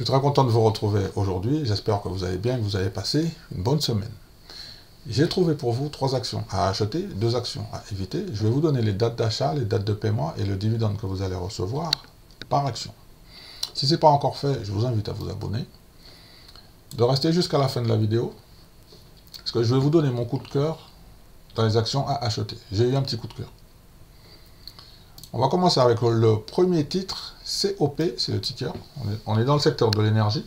suis très content de vous retrouver aujourd'hui. J'espère que vous allez bien et que vous avez passé une bonne semaine. J'ai trouvé pour vous 3 actions à acheter, 2 actions à éviter. Je vais vous donner les dates d'achat, les dates de paiement et le dividende que vous allez recevoir par action. Si ce n'est pas encore fait, je vous invite à vous abonner, de rester jusqu'à la fin de la vidéo, parce que je vais vous donner mon coup de cœur dans les actions à acheter. J'ai eu un petit coup de cœur. On va commencer avec le premier titre, COP, c'est le ticker. On est dans le secteur de l'énergie.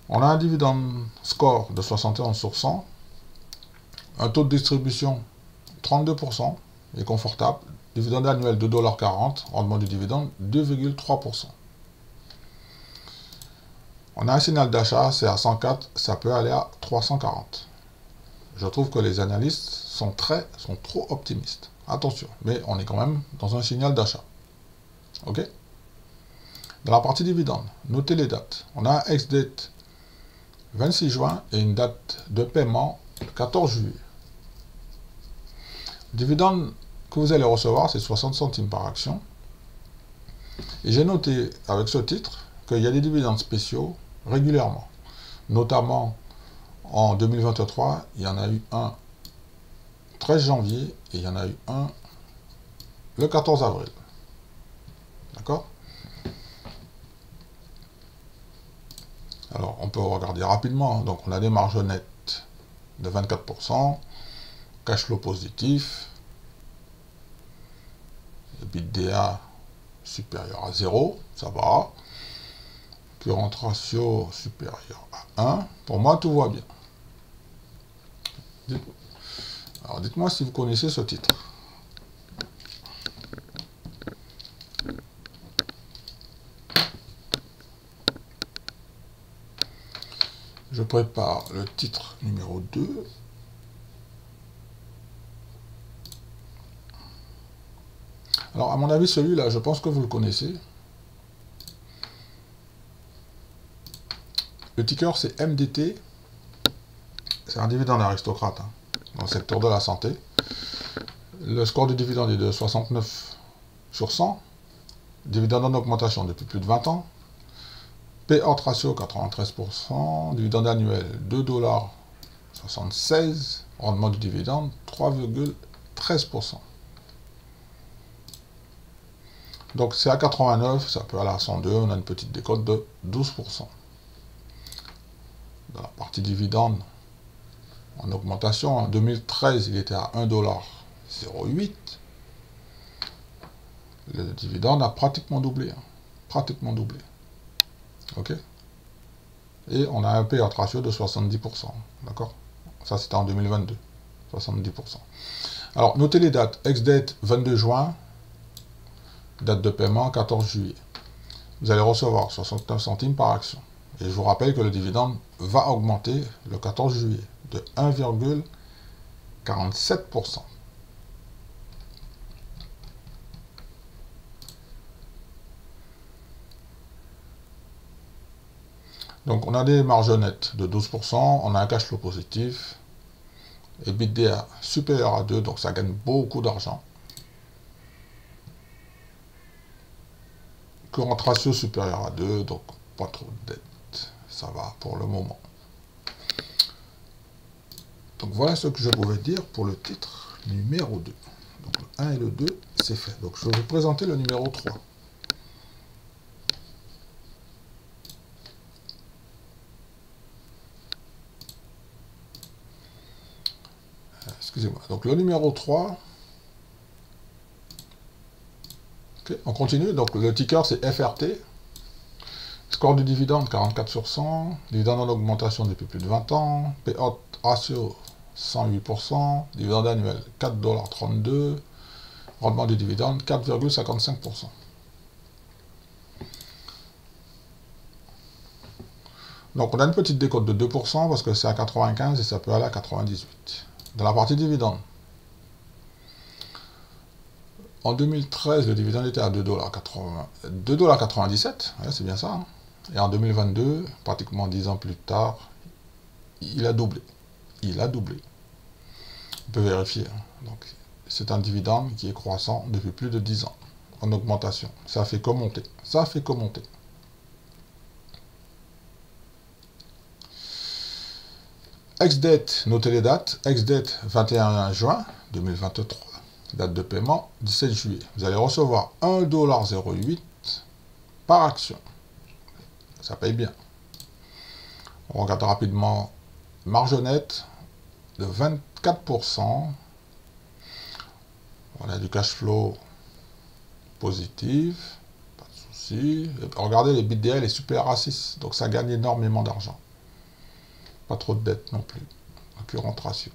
On a un dividende score de 71 sur 100, un taux de distribution 32%, est confortable, dividende annuel de 2,40 $, rendement du dividende 2,3%. On a un signal d'achat, c'est à 104, ça peut aller à 340. Je trouve que les analystes sont trop optimistes. Attention, mais on est quand même dans un signal d'achat. Ok? Dans la partie dividende, notez les dates. On a un ex-date 26 juin et une date de paiement 14 juillet. Le dividende que vous allez recevoir, c'est 60 centimes par action. Et j'ai noté avec ce titre qu'il y a des dividendes spéciaux régulièrement. Notamment en 2023, il y en a eu un 13 janvier et il y en a eu un le 14 avril. D'accord? Alors, on peut regarder rapidement. Donc, on a des marges nettes de 24%, cash flow positif, EBITDA supérieur à 0, ça va. Current ratio supérieur à 1. Pour moi, tout va bien. Alors, dites-moi si vous connaissez ce titre. Je prépare le titre numéro 2. Alors, à mon avis, celui-là, je pense que vous le connaissez. Le ticker, c'est MDT. C'est un dividende aristocrate dans le secteur de la santé. Le score du dividende est de 69 sur 100. Dividende en augmentation depuis plus de 20 ans. Payout ratio 93%. Dividende annuel 2,76 $. Rendement du dividende 3,13%. Donc c'est à 89, ça peut aller à 102, on a une petite décote de 12%. Dans la partie dividende, en augmentation, en 2013, il était à 1,08 $. Le dividende a pratiquement doublé. Pratiquement doublé. Ok? Et on a un payout ratio de 70%. D'accord? Ça, c'était en 2022. 70%. Alors, notez les dates. Ex-date 22 juin. Date de paiement 14 juillet. Vous allez recevoir 69 centimes par action. Et je vous rappelle que le dividende va augmenter le 14 juillet de 1,47%. Donc on a des marges nettes de 12%, on a un cash flow positif, EBITDA supérieur à 2, donc ça gagne beaucoup d'argent. Current ratio supérieur à 2, donc pas trop de dette, ça va pour le moment. Donc voilà ce que je pouvais dire pour le titre numéro 2. Donc le 1 et le 2, c'est fait. Donc je vais vous présenter le numéro 3. Excusez-moi. Donc le numéro 3, okay, on continue. Donc le ticker c'est FRT. Score du dividende 44 sur 100. Dividende en augmentation depuis plus de 20 ans. Payout ratio 108%. Dividende annuel 4,32 $. Rendement du dividende 4,55%. Donc on a une petite décote de 2% parce que c'est à 95 et ça peut aller à 98. Dans la partie dividende, en 2013, le dividende était à 2,97 $, ouais, c'est bien ça. Hein. Et en 2022, pratiquement 10 ans plus tard, il a doublé. Il a doublé. On peut vérifier. Hein. Donc, c'est un dividende qui est croissant depuis plus de 10 ans, en augmentation. Ça fait que monter. Ça fait que monter. Ex-date, notez les dates. Ex-date 21 juin 2023. Date de paiement 17 juillet. Vous allez recevoir 1,08$ par action. Ça paye bien. On regarde rapidement. Marge nette de 24%. On a du cash flow positif. Pas de souci. Regardez, les BDL est super à 6. Donc ça gagne énormément d'argent. Pas trop de dettes non plus. Concurrente ratio.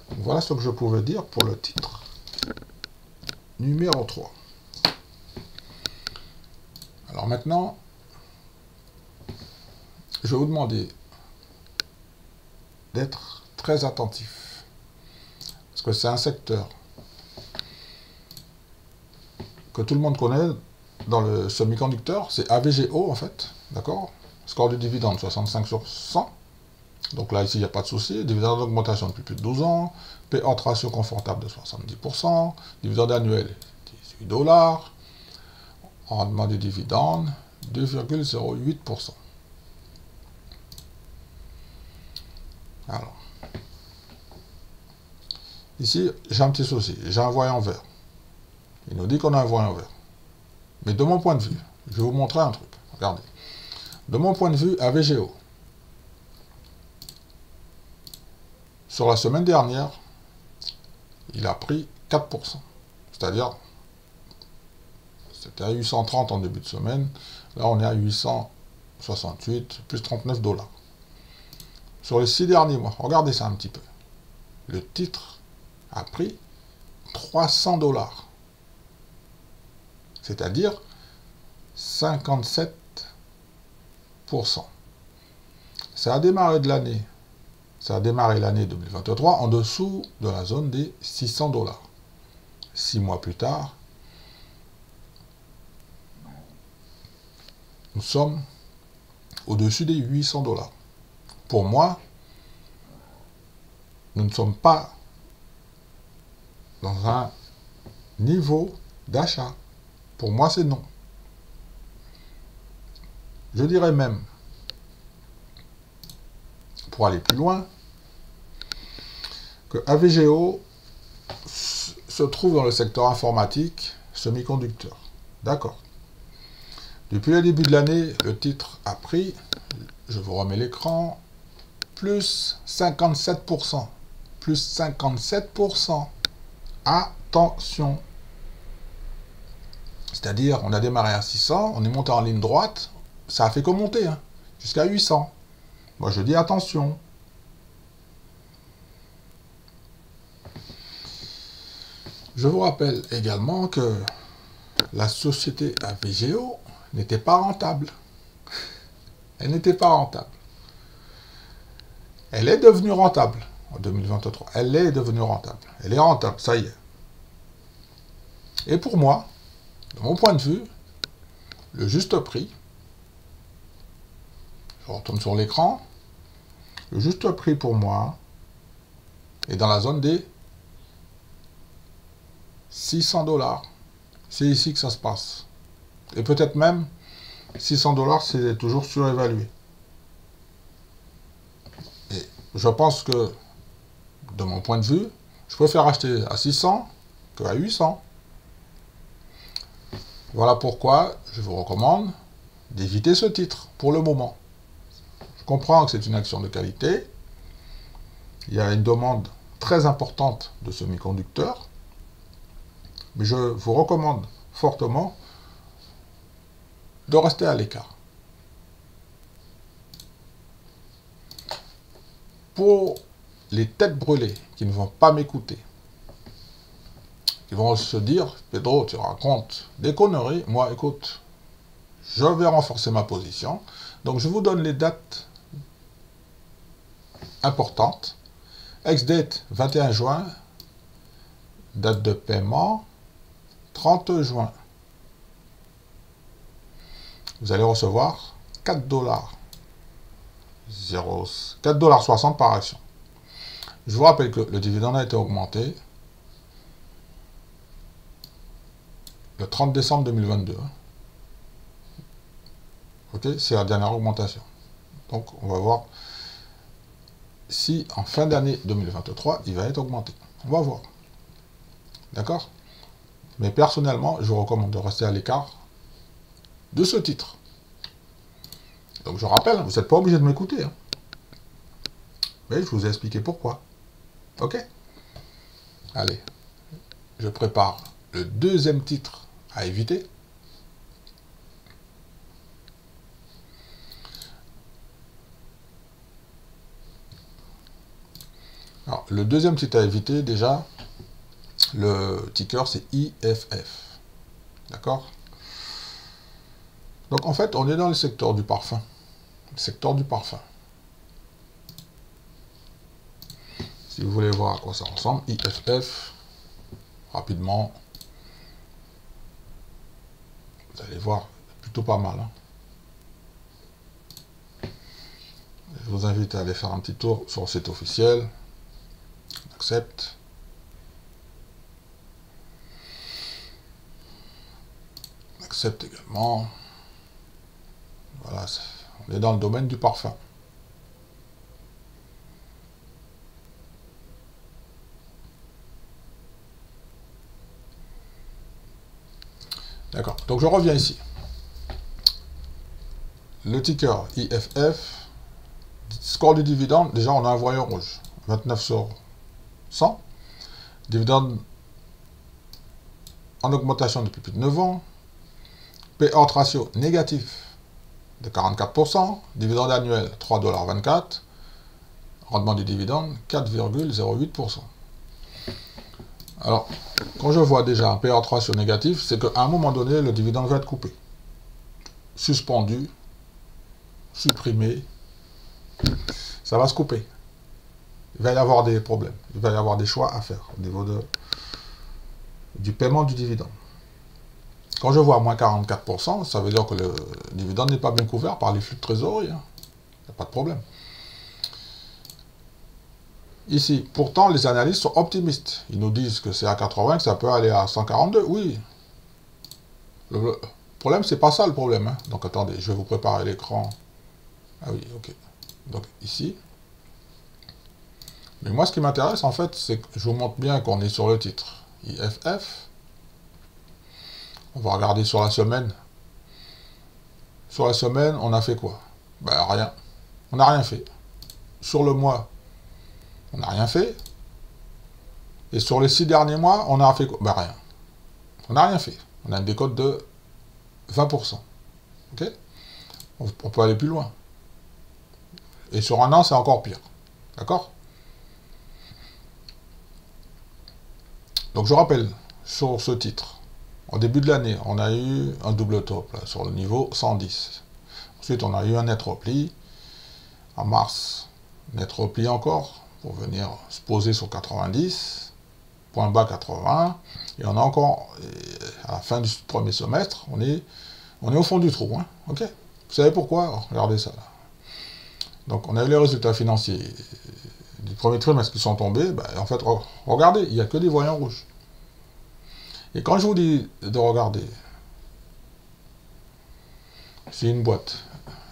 Donc voilà ce que je pouvais dire pour le titre. Numéro 3. Alors maintenant, je vais vous demander d'être très attentif. Parce que c'est un secteur que tout le monde connaît dans le semi-conducteur. C'est AVGO en fait. D'accord? Score du dividende 65 sur 100. Donc là, ici, il n'y a pas de souci. Dividende d'augmentation depuis plus de 12 ans. Payout ratio confortable de 70%. Dividende annuel, 18$. Rendement du dividende, 2,08%. Alors, ici, j'ai un petit souci. J'ai un voyant vert. Il nous dit qu'on a un voyant vert. Mais de mon point de vue, je vais vous montrer un truc. Regardez. De mon point de vue, AVGO, sur la semaine dernière, il a pris 4%. C'est-à-dire, c'était à 830 en début de semaine. Là, on est à 868, plus 39$. Sur les 6 derniers mois, regardez ça un petit peu. Le titre a pris 300$. C'est-à-dire 57%. Ça a démarré de l'année. Ça a démarré l'année 2023 en dessous de la zone des 600$. 6 mois plus tard, nous sommes au-dessus des 800$. Pour moi, nous ne sommes pas dans un niveau d'achat. Pour moi, c'est non. Je dirais même, pour aller plus loin, que AVGO se trouve dans le secteur informatique semi-conducteur. D'accord. Depuis le début de l'année, le titre a pris, je vous remets l'écran, plus 57%. Plus 57%. Attention. C'est-à-dire, on a démarré à 600, on est monté en ligne droite, ça a fait que monter, hein, jusqu'à 800. Moi, je dis attention. Je vous rappelle également que la société AVGO n'était pas rentable. Elle n'était pas rentable. Elle est devenue rentable en 2023. Elle est devenue rentable. Elle est rentable, ça y est. Et pour moi, de mon point de vue, le juste prix, je retourne sur l'écran, le juste prix pour moi est dans la zone des 600$. C'est ici que ça se passe. Et peut-être même 600$, c'est toujours surévalué. Et je pense que, de mon point de vue, je préfère acheter à 600 qu'à 800. Voilà pourquoi je vous recommande d'éviter ce titre pour le moment. Je comprends que c'est une action de qualité. Il y a une demande très importante de semi-conducteurs. Mais je vous recommande fortement de rester à l'écart. Pour les têtes brûlées qui ne vont pas m'écouter, qui vont se dire, Pedro, tu racontes des conneries, moi, écoute, je vais renforcer ma position. Donc, je vous donne les dates importantes. Ex-date 21 juin, date de paiement 30 juin. Vous allez recevoir 4$. 4,60$ par action. Je vous rappelle que le dividende a été augmenté le 30 décembre 2022. Ok, c'est la dernière augmentation. Donc, on va voir si en fin d'année 2023, il va être augmenté. On va voir. D'accord? Mais personnellement, je vous recommande de rester à l'écart de ce titre. Donc je rappelle, vous n'êtes pas obligé de m'écouter. Hein. Mais je vous ai expliqué pourquoi. Ok? Allez, je prépare le deuxième titre à éviter. Alors, le deuxième titre à éviter, déjà, le ticker, c'est IFF. D'accord? Donc, en fait, on est dans le secteur du parfum. Le secteur du parfum. Si vous voulez voir à quoi ça ressemble, IFF, rapidement, vous allez voir, plutôt pas mal. Hein. Je vous invite à aller faire un petit tour sur le site officiel. Accepte. Accepte également. Voilà, on est dans le domaine du parfum. D'accord, donc je reviens ici. Le ticker IFF, score du dividende, déjà on a un voyant rouge, 29 sur 100. Dividende en augmentation depuis plus de 9 ans. Payout ratio négatif de 44%. Dividende annuel 3,24 $. Rendement du dividende 4,08%. Alors, quand je vois déjà un payout ratio négatif, c'est qu'à un moment donné, le dividende va être coupé. Suspendu, supprimé, ça va se couper. Il va y avoir des problèmes, il va y avoir des choix à faire au niveau du paiement du dividende. Quand je vois moins 44%, ça veut dire que le dividende n'est pas bien couvert par les flux de trésorerie. Hein. Il n'y a pas de problème. Ici, pourtant, les analystes sont optimistes. Ils nous disent que c'est à 80, que ça peut aller à 142. Oui. Le problème, c'est pas ça le problème. Hein. Donc, attendez, je vais vous préparer l'écran. Ah oui, ok. Donc, ici. Mais moi, ce qui m'intéresse, en fait, c'est que je vous montre bien qu'on est sur le titre IFF. On va regarder sur la semaine. Sur la semaine, on a fait quoi? Ben, rien. On n'a rien fait. Sur le mois, on n'a rien fait. Et sur les 6 derniers mois, on a fait quoi? Ben, rien. On n'a rien fait. On a une décote de 20%. Ok? On peut aller plus loin. Et sur un an, c'est encore pire. D'accord? Donc, je rappelle, sur ce titre, au début de l'année, on a eu un double top là, sur le niveau 110. Ensuite, on a eu un net repli. En mars, net repli encore, pour venir se poser sur 90. Point bas 80. Et on a encore, à la fin du premier semestre, on est au fond du trou. Hein, ok? Vous savez pourquoi? Regardez ça là. Donc, on a eu les résultats financiers du premier trimestre qui sont tombés. Ben, en fait, regardez, il n'y a que des voyants rouges. Et quand je vous dis de regarder, c'est une boîte,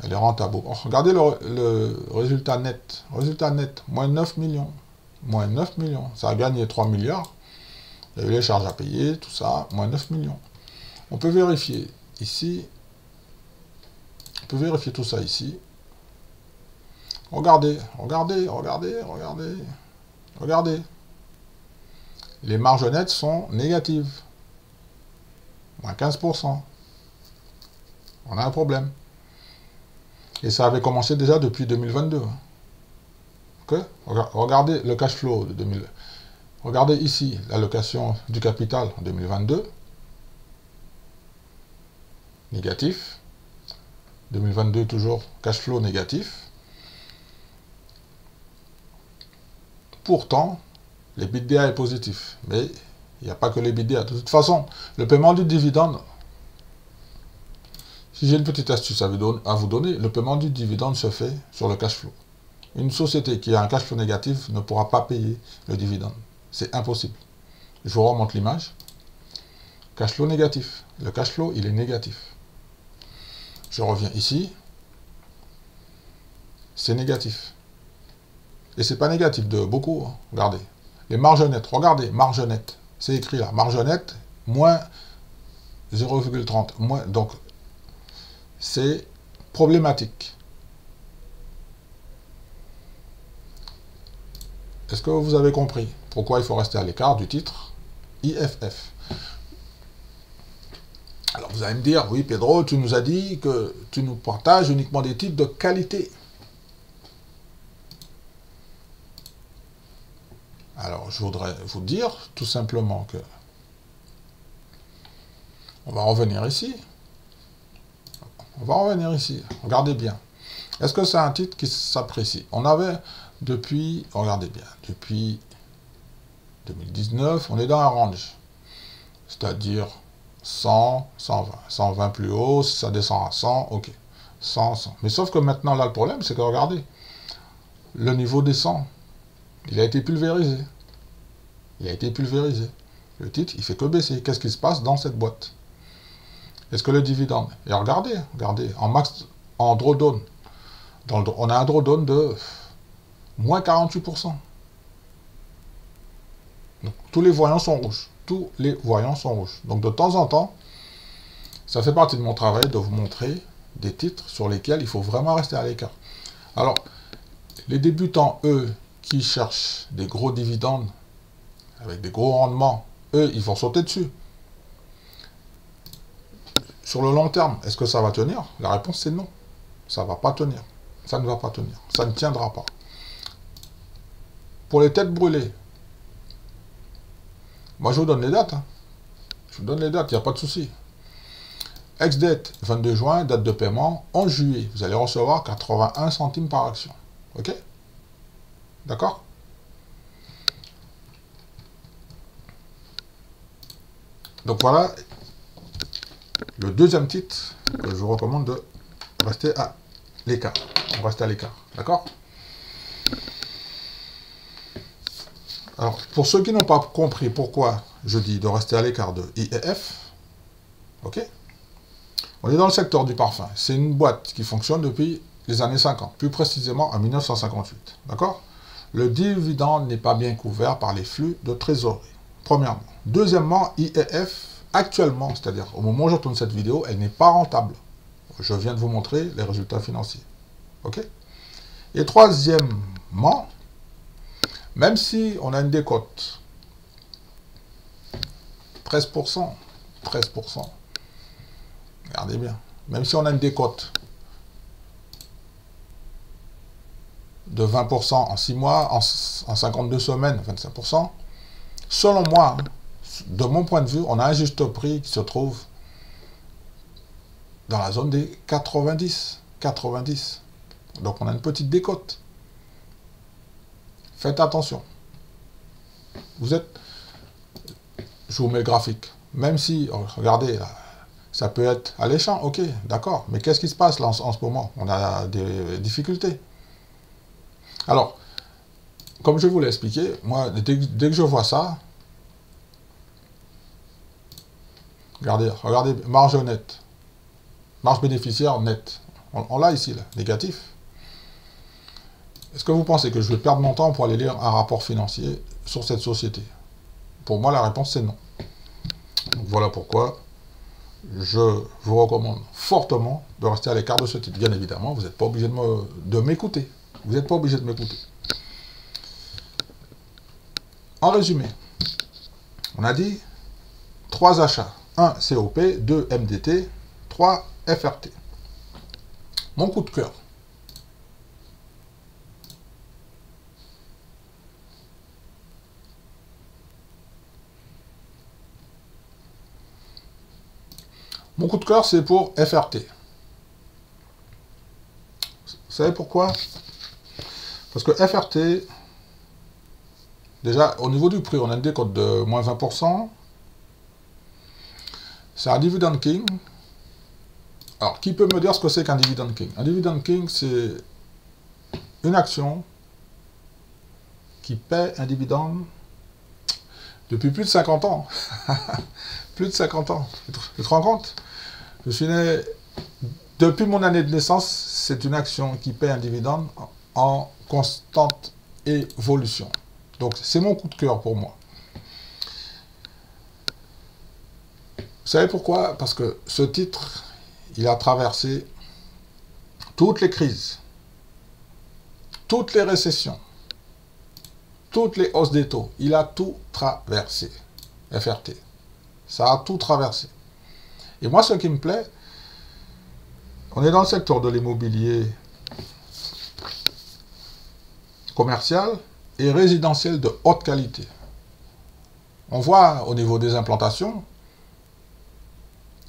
elle est rentable. Regardez le résultat net. Résultat net, moins 9 millions. Moins 9 millions. Ça a gagné 3 milliards. Il y a eu les charges à payer, tout ça, moins 9 millions. On peut vérifier ici. On peut vérifier tout ça ici. Regardez, regardez, regardez, regardez. Regardez. Les marges nettes sont négatives. Moins 15%. On a un problème. Et ça avait commencé déjà depuis 2022. Okay? Regardez le cash flow de 2000. Regardez ici l'allocation du capital en 2022. Négatif. 2022 toujours cash flow négatif. Pourtant, l'EBITDA est positif. Mais il n'y a pas que l'EBITDA. De toute façon, le paiement du dividende, si j'ai une petite astuce à vous donner, le paiement du dividende se fait sur le cash flow. Une société qui a un cash flow négatif ne pourra pas payer le dividende. C'est impossible. Je vous remonte l'image. Cash flow négatif. Le cash flow, il est négatif. Je reviens ici. C'est négatif. Et c'est pas négatif de beaucoup, hein. Regardez. Les marges nettes, regardez, marge nette. C'est écrit là, marge nette, moins 0,30. Donc, c'est problématique. Est-ce que vous avez compris pourquoi il faut rester à l'écart du titre IFF? Alors vous allez me dire, oui Pedro, tu nous as dit que tu nous partages uniquement des titres de qualité. Alors je voudrais vous dire tout simplement que on va revenir ici. On va revenir ici. Regardez bien. Est-ce que c'est un titre qui s'apprécie? On avait depuis, regardez bien, depuis 2019, on est dans un range. C'est-à-dire 100, 120. 120 plus haut, si ça descend à 100, ok. 100, 100. Mais sauf que maintenant, là, le problème, c'est que, regardez, le niveau descend. Il a été pulvérisé. Il a été pulvérisé. Le titre, il fait que baisser. Qu'est-ce qui se passe dans cette boîte? Est-ce que le dividende... Et regardez, regardez, en drawdown, on a un drawdown de moins 48%. Donc, tous les voyants sont rouges. Tous les voyants sont rouges. Donc, de temps en temps, ça fait partie de mon travail de vous montrer des titres sur lesquels il faut vraiment rester à l'écart. Alors, les débutants, eux, qui cherchent des gros dividendes, avec des gros rendements, eux, ils vont sauter dessus. Sur le long terme, est-ce que ça va tenir? La réponse, c'est non. Ça ne va pas tenir. Ça ne va pas tenir. Ça ne tiendra pas. Pour les têtes brûlées, moi, je vous donne les dates. Hein. Je vous donne les dates, il n'y a pas de souci. Ex-date, 22 juin, date de paiement, 11 juillet. Vous allez recevoir 81 centimes par action. OK? D'accord? Donc voilà le deuxième titre que je vous recommande de rester à l'écart. On reste à l'écart. D'accord? Alors, pour ceux qui n'ont pas compris pourquoi je dis de rester à l'écart de IEF, ok? On est dans le secteur du parfum. C'est une boîte qui fonctionne depuis les années 50, plus précisément en 1958. D'accord? Le dividende n'est pas bien couvert par les flux de trésorerie. Premièrement. Deuxièmement, IEF, actuellement, c'est-à-dire au moment où je tourne cette vidéo, elle n'est pas rentable. Je viens de vous montrer les résultats financiers. Ok? Et troisièmement, même si on a une décote, 13%, regardez bien, même si on a une décote de 20% en 6 mois, en 52 semaines, 25%, selon moi, de mon point de vue, on a un juste prix qui se trouve dans la zone des 90. Donc on a une petite décote. Faites attention. Vous êtes... Je vous mets le graphique. Même si, regardez, là, ça peut être alléchant, ok, d'accord. Mais qu'est-ce qui se passe là en ce moment? On a des difficultés. Alors, comme je vous l'ai expliqué, moi, dès que je vois ça, regardez, marge nette, marge bénéficiaire nette. On l'a ici, là, négatif. Est-ce que vous pensez que je vais perdre mon temps pour aller lire un rapport financier sur cette société? Pour moi, la réponse, c'est non. Donc, voilà pourquoi je vous recommande fortement de rester à l'écart de ce titre. Bien évidemment, vous n'êtes pas obligé de m'écouter. Vous n'êtes pas obligé de m'écouter. En résumé, on a dit 3 achats. 1 COP, 2 MDT, 3 FRT. Mon coup de cœur. Mon coup de cœur, c'est pour FRT. Vous savez pourquoi? Parce que FRT, déjà, au niveau du prix, on a une décote de moins 20%. C'est un dividend king. Alors, qui peut me dire ce que c'est qu'un dividend king? Un dividend king, c'est une action qui paie un dividende depuis plus de 50 ans. Plus de 50 ans. Tu te rends compte? Je suis né... Depuis mon année de naissance, c'est une action qui paie un dividende en constante évolution. Donc c'est mon coup de cœur pour moi. Vous savez pourquoi? Parce que ce titre, il a traversé toutes les crises, toutes les récessions, toutes les hausses des taux. Il a tout traversé. FRT. Ça a tout traversé. Et moi, ce qui me plaît, on est dans le secteur de l'immobilier commercial et résidentiel de haute qualité. On voit au niveau des implantations,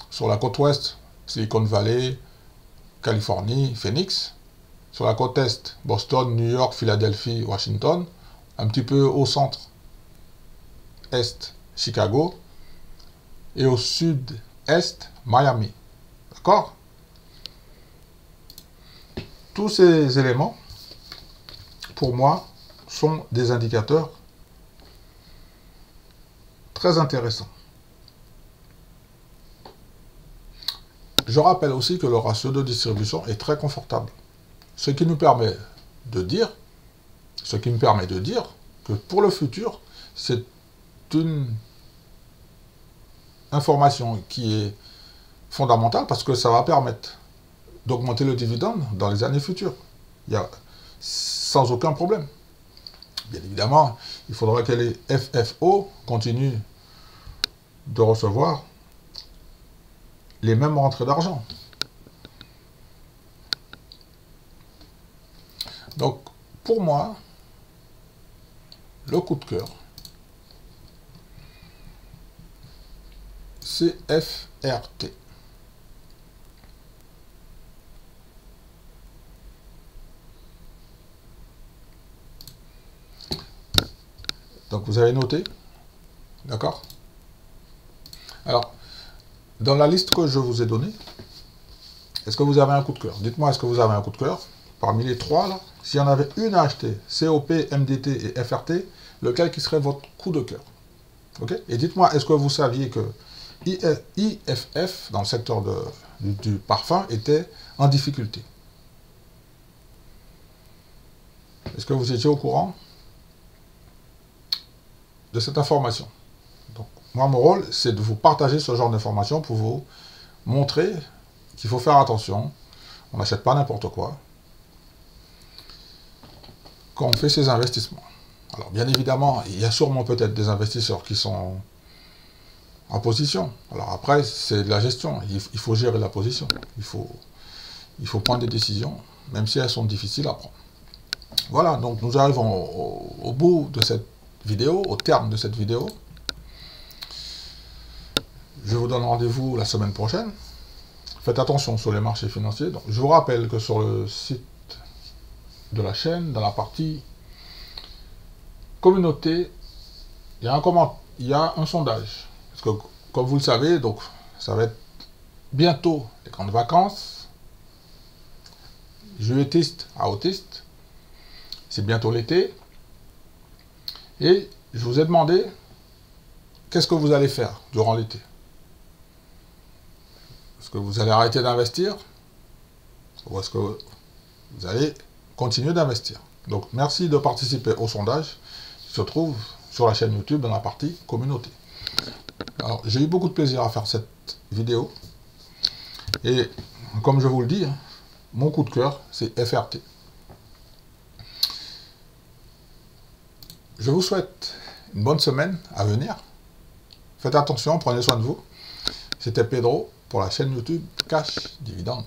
sur la côte ouest, Silicon Valley, Californie, Phoenix. Sur la côte est, Boston, New York, Philadelphie, Washington. Un petit peu au centre, est, Chicago. Et au sud-est, Miami. D'accord? Tous ces éléments, pour moi, sont des indicateurs très intéressants. Je rappelle aussi que le ratio de distribution est très confortable. Ce qui me permet de dire que pour le futur, c'est une information qui est fondamentale parce que ça va permettre d'augmenter le dividende dans les années futures. Sans aucun problème. Bien évidemment, il faudra que les FFO continuent de recevoir les mêmes rentrées d'argent. Donc, pour moi, le coup de cœur, c'est FRT. Donc, vous avez noté, d'accord? Alors, dans la liste que je vous ai donnée, est-ce que vous avez un coup de cœur? Dites-moi, est-ce que vous avez un coup de cœur? Parmi les trois, là, s'il y en avait une à acheter, COP, MDT et FRT, lequel qui serait votre coup de cœur? Ok? Et dites-moi, est-ce que vous saviez que IFF, dans le secteur du parfum, était en difficulté? Est-ce que vous étiez au courant de cette information? Donc, moi, mon rôle, c'est de vous partager ce genre d'informations pour vous montrer qu'il faut faire attention. On n'achète pas n'importe quoi quand on fait ces investissements. Alors, bien évidemment, il y a sûrement peut-être des investisseurs qui sont en position. Alors après, c'est de la gestion. Il faut gérer la position. Il faut prendre des décisions, même si elles sont difficiles à prendre. Voilà, donc nous arrivons au bout de cette vidéo, au terme de cette vidéo. Je vous donne rendez-vous la semaine prochaine. Faites attention sur les marchés financiers. Donc, je vous rappelle que sur le site de la chaîne, dans la partie communauté, il y a un sondage. Parce que, comme vous le savez, donc, ça va être bientôt les grandes vacances. Juilletiste à autiste. C'est bientôt l'été. Et je vous ai demandé qu'est-ce que vous allez faire durant l'été. Est-ce que vous allez arrêter d'investir? Ou est-ce que vous allez continuer d'investir? Donc, merci de participer au sondage qui se trouve sur la chaîne YouTube dans la partie communauté. Alors, j'ai eu beaucoup de plaisir à faire cette vidéo. Et comme je vous le dis, mon coup de cœur, c'est FRT. Je vous souhaite une bonne semaine à venir. Faites attention, prenez soin de vous. C'était Pedro pour la chaîne YouTube Cash Dividende.